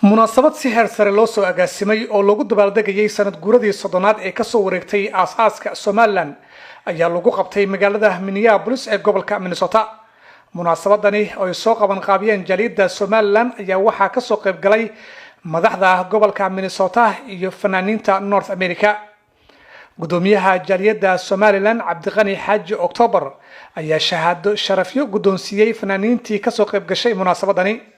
munaasabad si heer sare loo soo agaasimay oo lagu dabaaldegayay sanad guuradii soddonaad ee ka soo wareegtay aasaaska Somaliland ayaa lagu qabtay magaalada Minneapolis ee gobolka Minnesota. munaasabadani oo ay soo qaban qaabiyeen Jaaliyada Somaliland ayaa waxaa ka soo qayb galay madaxda gobolka Minnesota iyo fanaaniinta North America. gudoomiyaha Jaaliyada Somaliland Cabdiqani Xaaji October ayaa shahaado sharafyo gudoonsiiyay fanaaniintii ka soo qayb gashay munaasabadani.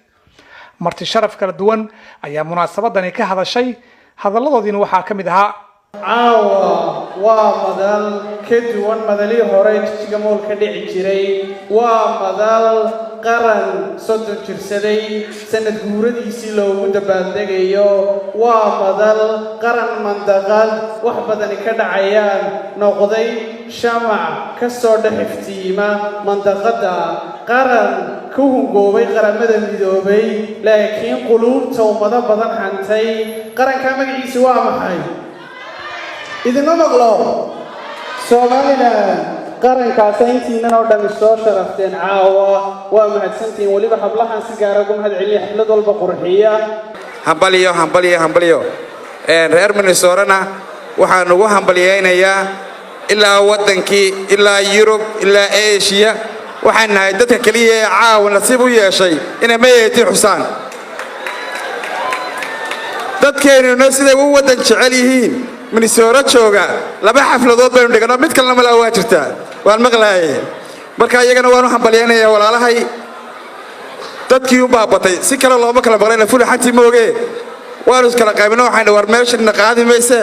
marti sharaf kala duwan ayaa munaasabadani ka hadashay hadaladoodina waxaa ka mid ahaa caawa waa madal ka duwan madalii hore jijjiga mool ka dhici jiray waa madal qaran soddon jirsaday sanad guuradiisii loogu dabaaldegayo waa madal qaran mandaqad wax badani ka dhacayaan noqday shamac ka soo dhex iftiima mandaqada qaran ku hungoobay qaramada midoobay laakiin quluubta ummado badan hantay qaranka magaciisa waa maxay idinma maqlo Somaliland qarankaas intiinan oo dhan soo sharafteen caawa waa mahadsantiin waliba hablahan si gaar ah ugu mahad celiya xaflad walba qurxiya hambaliyo reer Minnesota waxaan ugu hambaliyeynayaa ilaa waddankii ilaa Yurub ilaa Asia waxaan nahay dadka kaliya ee caawa nasiib u yeeshay inay meeyati xusaan dadkeenu sida uu waddan jecel yihiin Minnesota jooga laba xafladood baynu dhiganaa mid kalena ma waa jirtaa waan maqlaayay marka iyagana waan u hambaliyeynayaa walaalahay dadkii u baabatay si kale looma kala maqlayna fulaxantii mooge waan is kala qaybinaa waxaan war meeshan qaadi mayse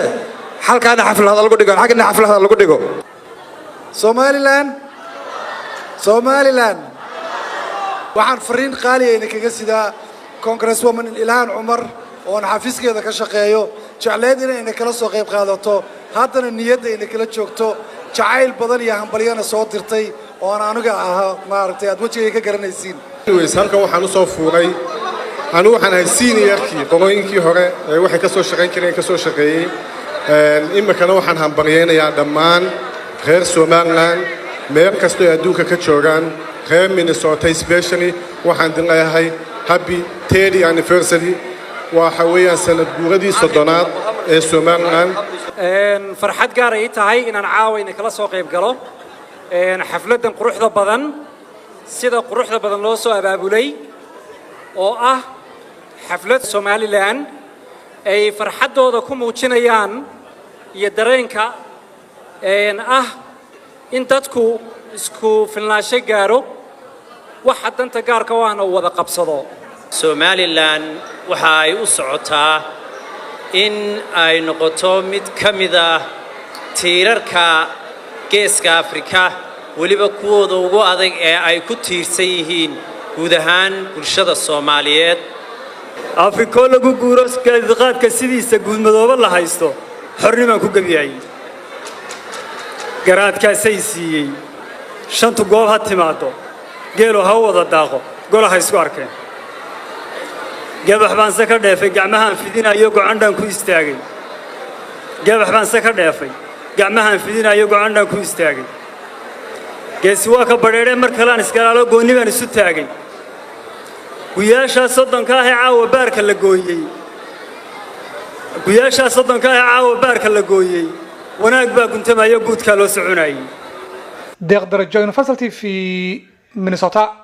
halkaana xaflada lagu dhigo xagna xaflada lagu dhigo Somaliland waxaan fariin qaali ah kaga sidaa Congresswoman Ilhan Umar oo xafiiskeeda ka shaqeeyo jecleed inay kala soo qayb qaadato haddana niyadda inay kala joogto jacayl badan iyo hambaliyana soo dirtay oo aan aniga ahaa maaragtay aad wajigay ka garanaysiin halkan waxaan u soo fuulay anigu waxaan ahay seniorkii qolooyinkii hore ee waxay ka soo shaqayn jireen ka soo shaqeeyay imikana waxaan hambaliyeynayaa dhammaan reer Somaliland meel kasta oo adduunka ka joogaan reer Minnesota especially waxaan dilayahay happy 30th anniversary waxa weeyaan sanad guuradii soddonaad ee Somaliland farxad gaar ay tahay inaan caawayna kala soo qayb galo xafladan quruxda badan sida quruxda badan loo soo abaabulay oo ah xaflad Somaliland ay farxadooda ku muujinayaan iyo dareenka ah in dadku isku filnaansho gaaro waxa danta gaarka waana wada qabsado Somaliland waxa ay u socotaa in ay noqoto mid ka mid ah tiirarka geeska Afrika waliba kuwooda ugu adag ee ay ku tiirsan yihiin guud ahaan bulshada Soomaaliyeed Afrika lagu guuro qaadka sidiisa guudmadooba la haysto xornimo ku gabiyay garaadkaas ay siiyay shantu goob ha timaado geelo ha wada daaqo golaha isku arkeen gabax baan ka dheefay gacmahan fidinayo gocandhan ku istaagay gabax baan ka dheefay gacmahan fidinayo gocandhan ku istaagay geesi waa ka badheeray mar kale aan iskalaalo gooni baan isu taagay guyaasha soddonka ah ee caawa baarka la gooyay guyaasha soddonka ah ee caawa baarka la gooyay wanaag baa guntamayo guudka loo soconayay deeq darajo University fi Minnesota